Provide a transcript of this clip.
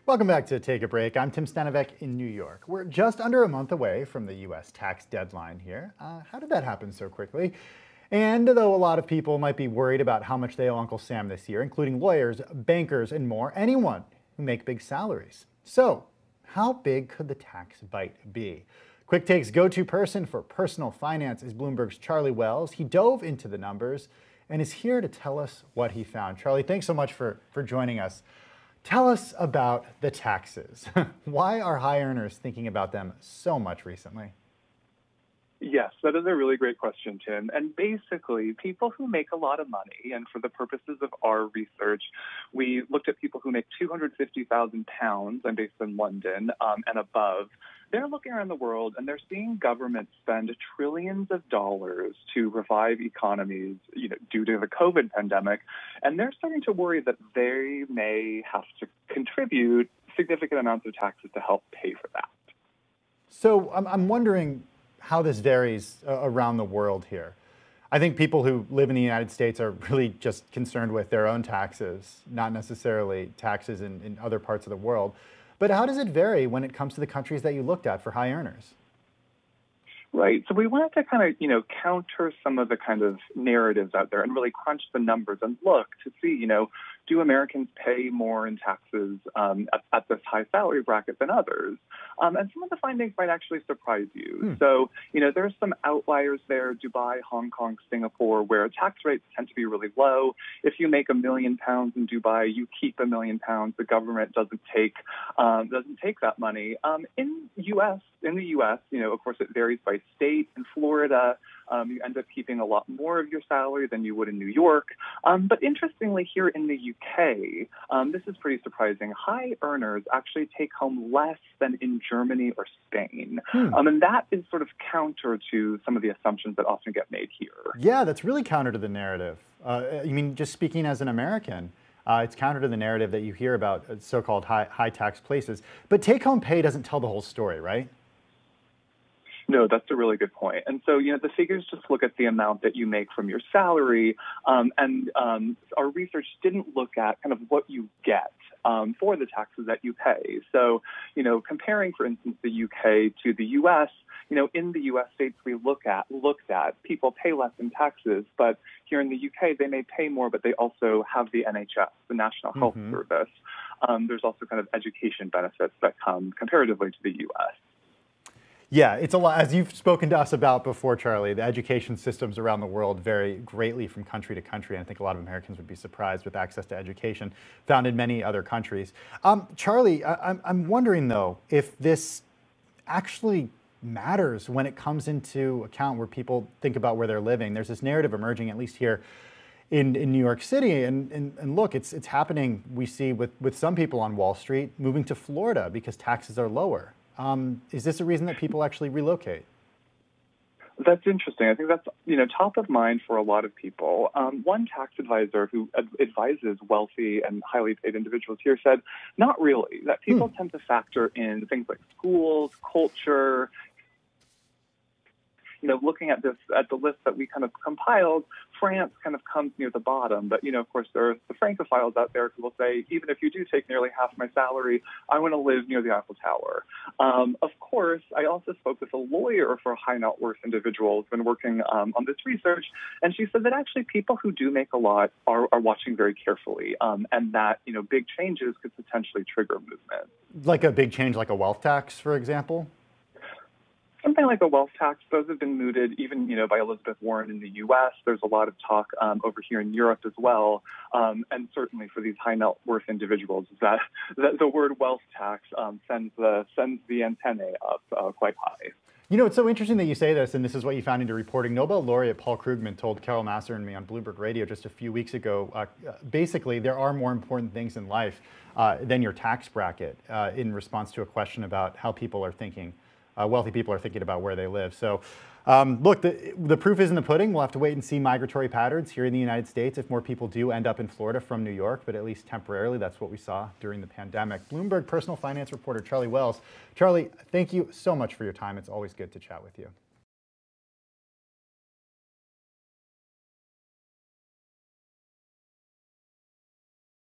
Welcome back to Take a Break. I'm Tim Stanovic in New York. We're just under a month away from the U.S. tax deadline here. How did that happen so quickly? And though a lot of people might be worried about how much they owe Uncle Sam this year, including lawyers, bankers, and more, anyone who make big salaries. So, how big could the tax bite be? Quick Take's go-to person for personal finance is Bloomberg's Charlie Wells. He dove into the numbers and is here to tell us what he found. Charlie, thanks so much for joining us. Tell us about the taxes. Why are high earners thinking about them so much recently? Yes, that is a really great question, Tim. And basically, people who make a lot of money, and for the purposes of our research, we looked at people who make £250,000, I'm based in London, and above. They're looking around the world and they're seeing governments spend trillions of dollars to revive economies, due to the COVID pandemic. And they're starting to worry that they may have to contribute significant amounts of taxes to help pay for that. So I'm wondering how this varies around the world here. I think people who live in the United States are really just concerned with their own taxes, not necessarily taxes in other parts of the world. But how does it vary when it comes to the countries that you looked at for high earners? Right. So we wanted to kind of, counter some of the kind of narratives out there and really crunch the numbers and look to see, do Americans pay more in taxes at this high salary bracket than others? And some of the findings might actually surprise you. So, there's some outliers there, Dubai, Hong Kong, Singapore, where tax rates tend to be really low. If you make £1 million in Dubai, you keep £1 million. The government doesn't take that money. In the U.S., of course, it varies by state. In Florida, you end up keeping a lot more of your salary than you would in New York. But interestingly, here in the UK, this is pretty surprising. High earners actually take home less than in Germany or Spain. And that is sort of counter to some of the assumptions that often get made here. Yeah, that's really counter to the narrative. Just speaking as an American, it's counter to the narrative that you hear about so-called high tax places. But take-home pay doesn't tell the whole story, right? No, that's a really good point. And so, the figures just look at the amount that you make from your salary. And our research didn't look at kind of what you get for the taxes that you pay. So, comparing, for instance, the UK to the US, in the US states we looked at, people pay less in taxes, but here in the UK, they may pay more, but they also have the NHS, the National Health Service. There's also kind of education benefits that come comparatively to the US. Yeah, it's a lot. As you've spoken to us about before, Charlie, the education systems around the world vary greatly from country to country. And I think a lot of Americans would be surprised with access to education found in many other countries. Charlie, I'm wondering, though, if this actually matters when it comes into account where people think about where they're living. There's this narrative emerging, at least here in New York City. And look, it's happening, we see, with some people on Wall Street moving to Florida because taxes are lower. Is this a reason that people actually relocate? That's interesting. I think that's, top of mind for a lot of people. One tax advisor who advises wealthy and highly paid individuals here said, not really, that people tend to factor in things like schools, culture. Looking at the list that we kind of compiled, France kind of comes near the bottom. But, of course, there are the Francophiles out there who will say, even if you do take nearly half my salary, I want to live near the Eiffel Tower. Of course, I also spoke with a lawyer for high net worth individuals, been working on this research, and she said that actually people who do make a lot are watching very carefully, and that, big changes could potentially trigger movement. Like a big change, like a wealth tax, for example? Something like a wealth tax, those have been mooted even, by Elizabeth Warren in the U.S. There's a lot of talk over here in Europe as well. And certainly for these high net worth individuals, that the word wealth tax sends the antennae up quite high. It's so interesting that you say this, and this is what you found in your reporting. Nobel laureate Paul Krugman told Carol Nasser and me on Bloomberg Radio just a few weeks ago, basically, there are more important things in life than your tax bracket in response to a question about how people are thinking. Wealthy people are thinking about where they live. So look, the proof is in the pudding. We'll have to wait and see migratory patterns here in the United States if more people do end up in Florida from New York, but at least temporarily, that's what we saw during the pandemic. Bloomberg personal finance reporter Charlie Wells. Charlie, thank you so much for your time. It's always good to chat with you.